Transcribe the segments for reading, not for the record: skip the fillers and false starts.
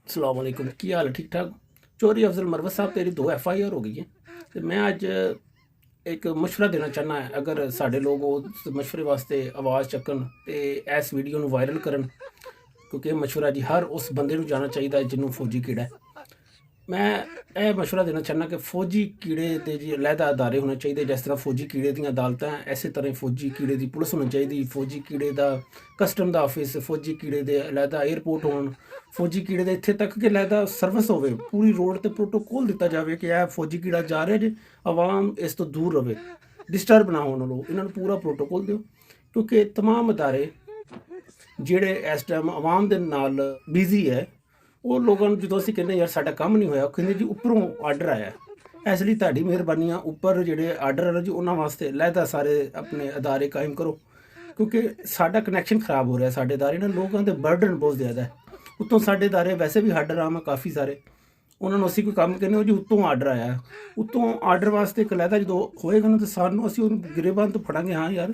अस्सलाम वालेकुम, की हाल है? ठीक ठाक। चौधरी अफजल मरवत साहब, तेरी 2 FIR हो गई है। तो मैं अज एक मशवरा देना चाहना है, अगर साढ़े लोग उस मशवरे वास्ते आवाज़ चक्कन तो इस वीडियो ਨੂੰ वायरल करन, क्योंकि मशवरा जी हर उस बंदे ਨੂੰ जाना चाहिए जिन्होंने फौजी कीड़ा है। मैं ਇਹ ਮਸ਼ਵਰਾ ਦੇਣਾ ਚਾਹੁੰਦਾ ਕਿ ਫੌਜੀ ਕੀੜੇ ਦੇ ਜੀ ਅਲੱਗਾ ਅਦਾਰੇ ਹੋਣੇ ਚਾਹੀਦੇ, ਜਿਸ ਤਰ੍ਹਾਂ ਫੌਜੀ ਕੀੜੇ ਦੀਆਂ ਅਦਾਲਤਾਂ ਐਸੇ ਤਰ੍ਹਾਂ ਫੌਜੀ ਕੀੜੇ ਦੀ ਪੁਲਿਸ ਹੋਣੀ ਚਾਹੀਦੀ, ਫੌਜੀ ਕੀੜੇ ਦਾ ਕਸਟਮ ਦਾ ਆਫਿਸ, ਫੌਜੀ ਕੀੜੇ ਦੇ ਅਲੱਗਾ 에ਅਰਪੋਰਟ ਹੋਣ, ਫੌਜੀ ਕੀੜੇ ਦੇ ਇੱਥੇ ਤੱਕ ਕਿ ਅਲੱਗਾ ਸਰਵਿਸ ਹੋਵੇ, ਪੂਰੀ ਰੋਡ ਤੇ ਪ੍ਰੋਟੋਕੋਲ ਦਿੱਤਾ ਜਾਵੇ ਕਿ ਇਹ ਫੌਜੀ ਕੀੜਾ ਜਾ ਰਿਹਾ ਜੇ, ਆਵਾਮ ਇਸ ਤੋਂ ਦੂਰ ਰਹੇ, ਡਿਸਟਰਬ ਨਾ ਹੋਣ ਲੋ, ਇਹਨਾਂ ਨੂੰ ਪੂਰਾ ਪ੍ਰੋਟੋਕੋਲ ਦਿਓ, ਕਿਉਂਕਿ तमाम ਅਦਾਰੇ ਜਿਹੜੇ ਇਸ ਟਾਈਮ ਆਵਾਮ ਦੇ ਨਾਲ ਬਿਜ਼ੀ ਹੈ, ਉਹ ਲੋਕਾਂ ਨੂੰ ਜਦੋਂ ਅਸੀਂ ਕਹਿੰਦੇ ਯਾਰ ਸਾਡਾ ਕੰਮ ਨਹੀਂ ਹੋਇਆ, ਉਹ ਕਹਿੰਦੇ ਜੀ ਉੱਪਰੋਂ ਆਰਡਰ ਆਇਆ। ਇਸ ਲਈ ਤੁਹਾਡੀ ਮਿਹਰਬਾਨੀ ਆ, ਉੱਪਰ ਜਿਹੜੇ ਆਰਡਰ ਆ ਜੀ ਉਹਨਾਂ ਵਾਸਤੇ ਅਲੱਗਾ ਸਾਰੇ ਆਪਣੇ ਅਦਾਰੇ ਕਾਇਮ ਕਰੋ, ਕਿਉਂਕਿ ਸਾਡਾ ਕਨੈਕਸ਼ਨ ਖਰਾਬ ਹੋ ਰਿਹਾ ਸਾਡੇ ਅਦਾਰੇ ਨਾਲ, ਲੋਕਾਂ ਦੇ ਬਰਡਨ ਬਹੁਤ ਜ਼ਿਆਦਾ ਹੈ। ਉੱਤੋਂ ਸਾਡੇ ਅਦਾਰੇ ਵੈਸੇ ਵੀ ਹੱਡ ਆਰਾਮ ਆ ਕਾਫੀ ਸਾਰੇ, ਉਹਨਾਂ ਨੂੰ ਅਸੀਂ ਕੋਈ ਕੰਮ ਕਹਿੰਦੇ ਹੋ ਜੀ ਉੱਤੋਂ ਆਰਡਰ ਆਇਆ, ਉੱਤੋਂ ਆਰਡਰ ਵਾਸਤੇ ਇੱਕ ਅਲੱਗਾ ਜਦੋਂ ਹੋਏਗਾ ਨਾ ਤਾਂ ਸਾਨੂੰ ਅਸੀਂ ਉਹਨੂੰ ਗ੍ਰਿਬਾਨ ਤੋਂ ਫੜਾਂਗੇ, ਹਾਂ ਯਾਰ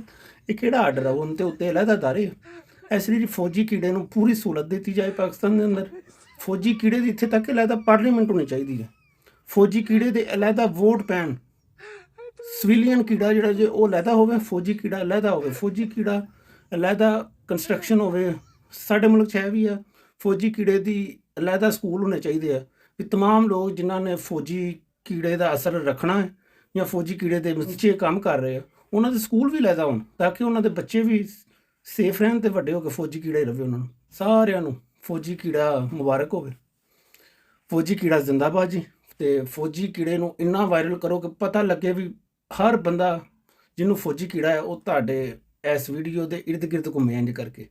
ਇਹ ਕਿਹੜਾ ਆਰਡਰ ਆ, ਉਹਨਾਂ ਤੇ ਉੱਤੇ ਅਲੱਗਾ ਅਦਾਰੇ। ਇਸ ਲਈ ਜੀ ਫੌਜੀ ਕੀੜੇ ਨੂੰ ਪੂਰੀ ਸਹੂਲਤ ਦਿੱਤੀ ਜਾਏ ਪਾਕਿਸਤਾਨ ਦੇ ਅੰਦਰ। ਫੌਜੀ ਕੀੜੇ ਦੀ ਇੱਥੇ ਤੱਕ ਅਲੱਗਾ ਪਾਰਲੀਮੈਂਟ ਹੋਣੀ ਚਾਹੀਦੀ ਹੈ, ਫੌਜੀ ਕੀੜੇ ਦੇ ਅਲੱਗਾ ਵੋਟ ਪੈਣ, ਸਿਵਿਲੀਅਨ ਕੀੜਾ ਜਿਹੜਾ ਜੇ ਉਹ ਅਲੱਗਾ ਹੋਵੇ, ਫੌਜੀ ਕੀੜਾ ਅਲੱਗਾ ਹੋਵੇ, ਫੌਜੀ ਕੀੜਾ ਅਲੱਗਾ ਕੰਸਟਰਕਸ਼ਨ ਹੋਵੇ। ਸਾਡੇ ਮੁਲਕ 'ਚ ਹੈ ਵੀ ਆ, ਫੌਜੀ ਕੀੜੇ ਦੀ ਅਲੱਗਾ ਸਕੂਲ ਹੋਣੇ ਚਾਹੀਦੇ ਆ ਵੀ तमाम ਲੋਕ ਜਿਨ੍ਹਾਂ ਨੇ ਫੌਜੀ ਕੀੜੇ ਦਾ ਅਸਰ ਰੱਖਣਾ ਹੈ ਜਾਂ ਫੌਜੀ ਕੀੜੇ ਦੇ ਵਿੱਚ ਕੰਮ ਕਰ ਰਹੇ ਆ, ਉਹਨਾਂ ਦੇ ਸਕੂਲ ਵੀ ਅਲੱਗਾ ਹੋਣ ਤਾਂ ਕਿ ਉਹਨਾਂ ਦੇ ਬੱਚੇ ਵੀ ਸੇਫ ਰਹਿਣ ਤੇ ਵੱਡੇ ਹੋ ਕੇ ਫੌਜੀ ਕੀੜਾ ਹੀ ਰਵੇ। ਉਹਨਾਂ ਨੂੰ ਸਾਰਿਆਂ ਨੂੰ ਫੌਜੀ ਕੀੜਾ ਮੁਬਾਰਕ ਹੋਵੇ, ਫੌਜੀ ਕੀੜਾ ਜ਼ਿੰਦਾਬਾਦ ਜੀ। ਤੇ ਫੌਜੀ ਕੀੜੇ ਨੂੰ ਇੰਨਾ ਵਾਇਰਲ ਕਰੋ ਕਿ ਪਤਾ ਲੱਗੇ ਵੀ ਹਰ ਬੰਦਾ ਜਿਹਨੂੰ ਫੌਜੀ ਕੀੜਾ ਹੈ ਉਹ ਤੁਹਾਡੇ ਇਸ ਵੀਡੀਓ ਦੇ ਇਰਦ ਗਿਰਦ ਘੁੰਮੇ ਇੰਜ ਕਰਕੇ।